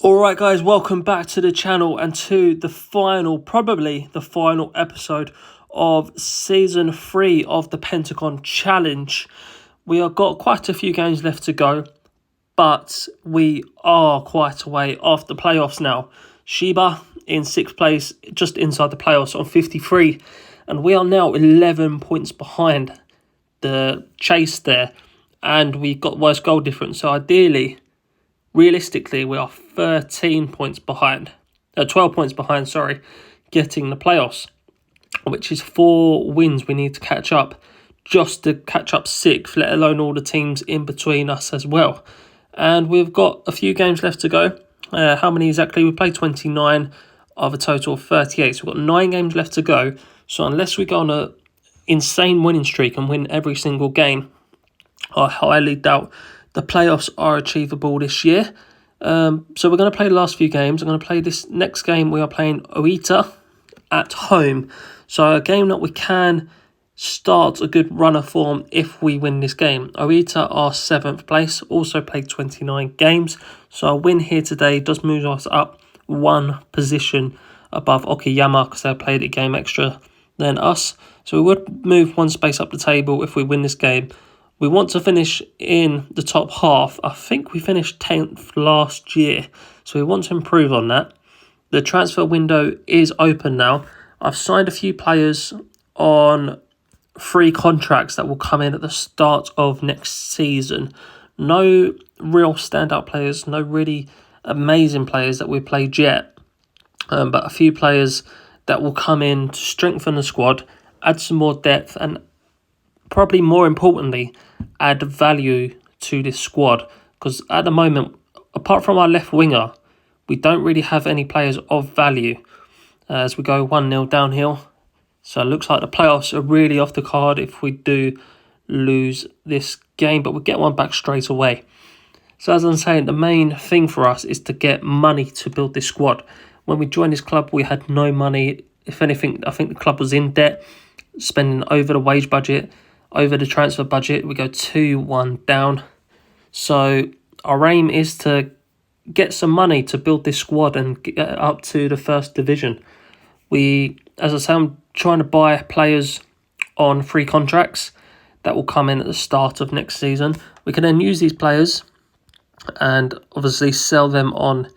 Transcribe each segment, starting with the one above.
Alright guys, welcome back to the channel and to probably the final episode of Season 3 of the Pentagon Challenge. We have got quite a few games left to go, but we are quite a way off the playoffs now. Sheba in 6th place, just inside the playoffs on 53, and we are now 11 points behind the chase there, and we've got worse goal difference, so realistically, we are 13 points behind, 12 points behind, getting the playoffs, which is 4 wins we need to catch up just to catch up 6th, let alone all the teams in between us as well. And we've got a few games left to go. How many exactly? We played 29 of a total of 38, so we've got 9 games left to go. So unless we go on an insane winning streak and win every single game, I highly doubt the playoffs are achievable this year. So we're going to play the last few games. I'm going to play this next game. We are playing Oita at home. So a game that we can start a good run of form if we win this game. Oita are 7th place, also played 29 games. So a win here today does move us up 1 position above Okayama because they played a game extra than us. So we would move 1 space up the table if we win this game. We want to finish in the top half. I think we finished 10th last year, so we want to improve on that. The transfer window is open now. I've signed a few players on free contracts that will come in at the start of next season. No real standout players, no really amazing players that we've played yet, but a few players that will come in to strengthen the squad, add some more depth, and probably more importantly, add value to this squad. Because at the moment, apart from our left winger, we don't really have any players of value as we go 1-0 downhill. So it looks like the playoffs are really off the card if we do lose this game, but we get 1 back straight away. So as I'm saying, the main thing for us is to get money to build this squad. When we joined this club, we had no money. If anything, I think the club was in debt, spending over the wage budget, over the transfer budget. We go 2-1 down. So our aim is to get some money to build this squad and get up to the 1st division. As I say, I'm trying to buy players on free contracts that will come in at the start of next season. We can then use these players and obviously sell them on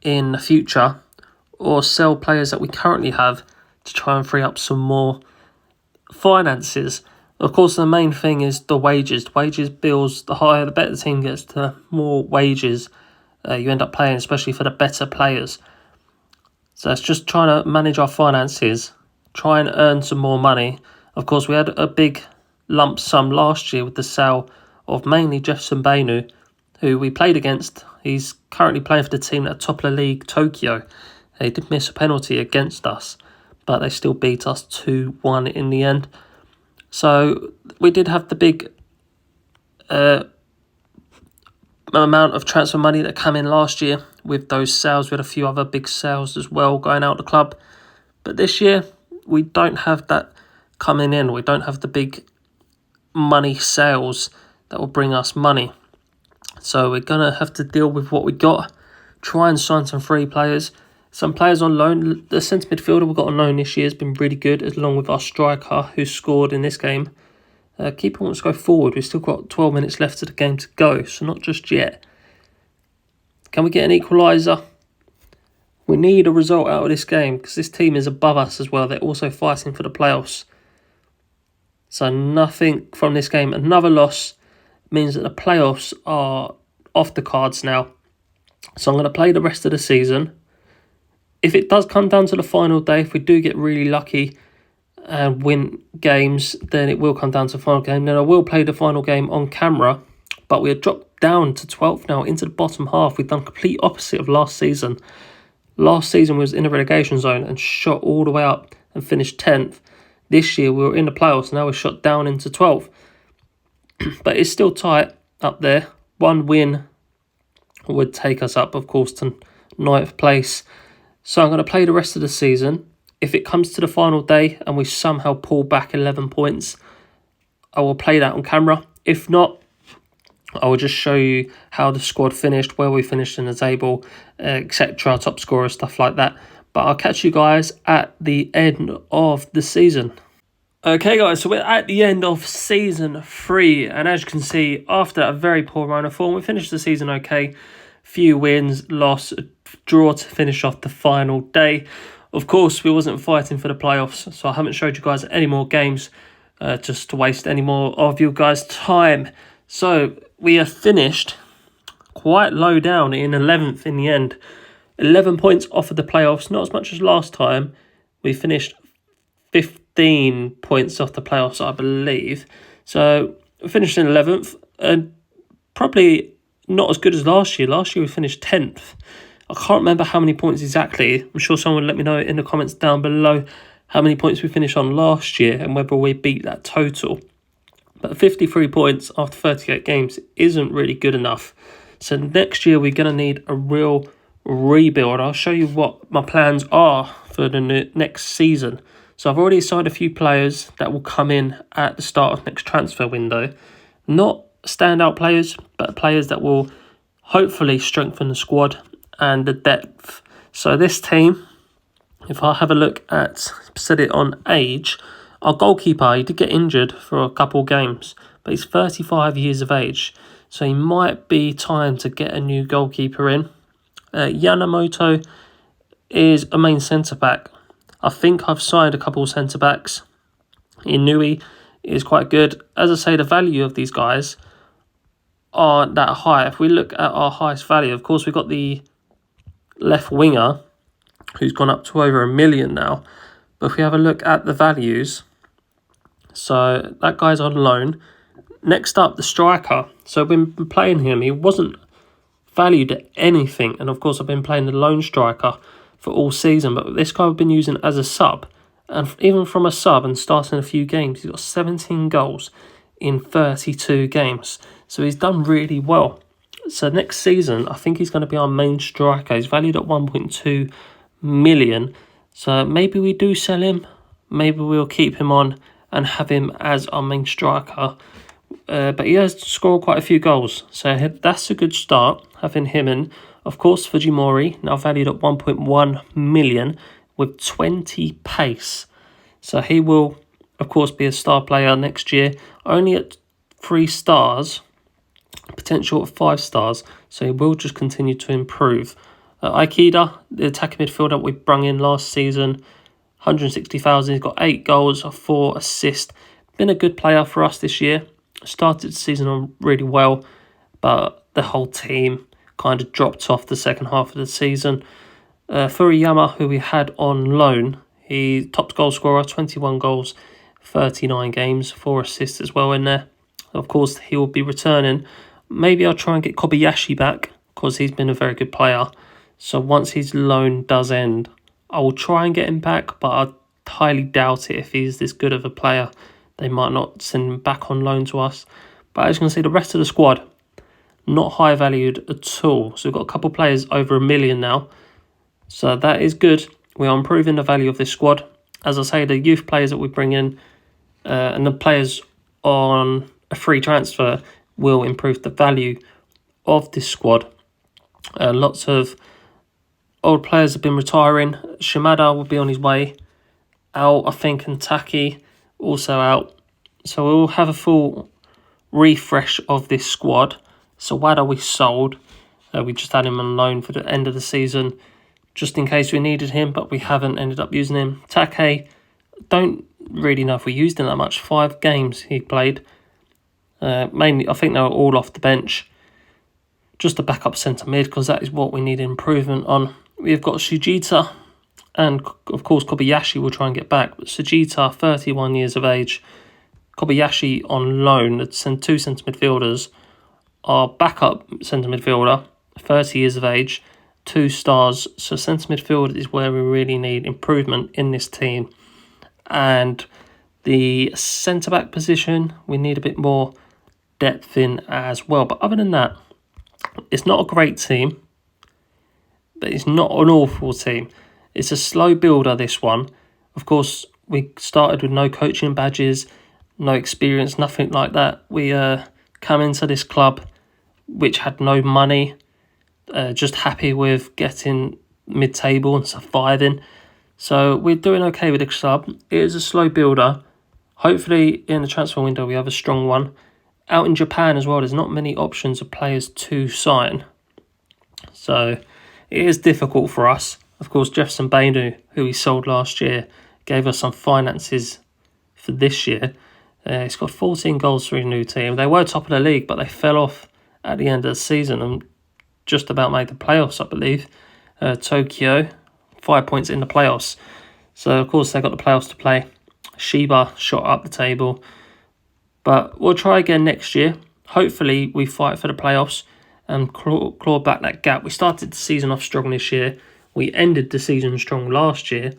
in the future, or sell players that we currently have to try and free up some more finances. Of course, the main thing is the wages. Bills, the higher, the better the team gets, the more wages you end up paying, especially for the better players. So it's just trying to manage our finances, try and earn some more money. Of course, we had a big lump sum last year with the sale of mainly Jefferson Bainu, who we played against. He's currently playing for the team at top of the league, Tokyo. He did miss a penalty against us, but they still beat us 2-1 in the end. So we did have the big amount of transfer money that came in last year with those sales. We had a few other big sales as well going out the club. But this year, we don't have that coming in. We don't have the big money sales that will bring us money. So we're going to have to deal with what we got. Try and sign some free players. Some players on loan. The centre midfielder we got on loan this year has been really good, along with our striker who scored in this game. Keeper wants to go forward. We've still got 12 minutes left of the game to go, so not just yet. Can we get an equaliser? We need a result out of this game because this team is above us as well. They're also fighting for the playoffs. So nothing from this game. Another loss means that the playoffs are off the cards now. So I'm going to play the rest of the season. If it does come down to the final day, if we do get really lucky and win games, then it will come down to the final game. Then I will play the final game on camera, but we have dropped down to 12th now, into the bottom half. We've done complete opposite of last season. Last season we was in the relegation zone and shot all the way up and finished 10th. This year we were in the playoffs, now we're shot down into 12th. But it's still tight up there. 1 win would take us up, of course, to 9th place. So I'm going to play the rest of the season. If it comes to the final day and we somehow pull back 11 points, I will play that on camera. If not, I will just show you how the squad finished, where we finished in the table, etc., top scorer, stuff like that. But I'll catch you guys at the end of the season. Okay guys, so we're at the end of season 3, and as you can see, after a very poor run of form, we finished the season okay. Few wins, loss, draw to finish off the final day. Of course, we wasn't fighting for the playoffs, so I haven't showed you guys any more games, just to waste any more of you guys' time. So we have finished quite low down in 11th in the end. 11 points off of the playoffs, not as much as last time. We finished 15 points off the playoffs, I believe. So we finished in 11th, and probably not as good as last year. Last year we finished 10th. I can't remember how many points exactly. I'm sure someone will let me know in the comments down below how many points we finished on last year and whether we beat that total. But 53 points after 38 games isn't really good enough. So next year we're going to need a real rebuild. I'll show you what my plans are for the next season. So I've already signed a few players that will come in at the start of next transfer window. Not standout players, but players that will hopefully strengthen the squad and the depth. So this team, if I have a look at, set it on age, our goalkeeper, he did get injured for a couple games, but he's 35 years of age. So he might be time to get a new goalkeeper in. Yamamoto is a main centre-back. I think I've signed a couple of centre-backs. Inui is quite good. As I say, the value of these guys aren't that high. If we look at our highest value, of course, we've got the left winger, who's gone up to over $1 million now. But if we have a look at the values, so that guy's on loan. Next up, the striker. So I've been playing him. He wasn't valued at anything. And of course, I've been playing the lone striker for all season, but this guy I've been using as a sub, and even from a sub and starting a few games, he's got 17 goals in 32 games, so he's done really well. So next season, I think he's going to be our main striker. He's valued at 1.2 million, so maybe we do sell him, maybe we'll keep him on and have him as our main striker. But he has scored quite a few goals, so that's a good start, having him in. Of course, Fujimori, now valued at 1.1 million with 20 pace. So he will, of course, be a star player next year. Only at 3 stars, potential of 5 stars. So he will just continue to improve. Aikida, the attacking midfielder we brung in last season, 160,000. He's got 8 goals, 4 assists. Been a good player for us this year. Started the season on really well, but the whole team kind of dropped off the second half of the season. Furiyama, who we had on loan, he topped goal scorer, 21 goals, 39 games, 4 assists as well in there. Of course, he will be returning. Maybe I'll try and get Kobayashi back, because he's been a very good player. So once his loan does end, I will try and get him back, but I highly doubt it. If he's this good of a player, they might not send him back on loan to us. But as you can see, the rest of the squad, not high valued at all. So we've got a couple of players over $1 million now. So that is good. We are improving the value of this squad. As I say, the youth players that we bring in and the players on a free transfer will improve the value of this squad. Lots of old players have been retiring. Shimada will be on his way out, I think, and Taki also out. So we'll have a full refresh of this squad. So Wada we sold. We just had him on loan for the end of the season, just in case we needed him, but we haven't ended up using him. Take, don't really know if we used him that much. 5 games he played. Mainly, I think they were all off the bench. Just a backup centre mid, because that is what we need improvement on. We've got Sujita, and of course Kobayashi will try and get back. But Sujita, 31 years of age. Kobayashi on loan. It's 2 centre midfielders. Our backup centre midfielder, 30 years of age, 2 stars. So centre midfield is where we really need improvement in this team. And the centre-back position, we need a bit more depth in as well. But other than that, it's not a great team, but it's not an awful team. It's a slow builder, this one. Of course, we started with no coaching badges, no experience, nothing like that. We come into this club which had no money, just happy with getting mid-table and surviving. So we're doing okay with the club. It is a slow builder. Hopefully in the transfer window we have a strong one. Out in Japan as well, there's not many options of players to sign. So it is difficult for us. Of course, Jefferson Bainu, who we sold last year, gave us some finances for this year. He's got 14 goals for a new team. They were top of the league, but they fell off at the end of the season and just about made the playoffs, I believe. Tokyo, 5 points in the playoffs. So, of course, they got the playoffs to play. Shiba shot up the table. But we'll try again next year. Hopefully, we fight for the playoffs and claw back that gap. We started the season off strong this year. We ended the season strong last year.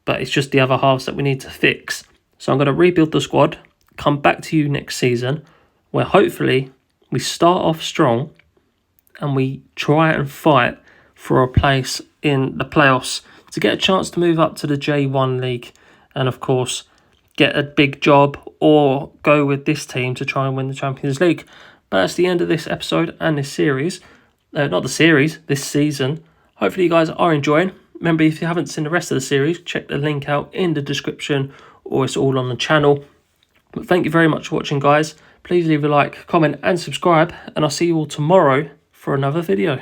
But it's just the other halves that we need to fix. So I'm going to rebuild the squad, come back to you next season, where hopefully we start off strong and we try and fight for a place in the playoffs to get a chance to move up to the J1 League and, of course, get a big job or go with this team to try and win the Champions League. But that's the end of this episode and this series. Not the series, this season. Hopefully you guys are enjoying. Remember, if you haven't seen the rest of the series, check the link out in the description or it's all on the channel. But thank you very much for watching, guys. Please leave a like, comment and subscribe, and I'll see you all tomorrow for another video.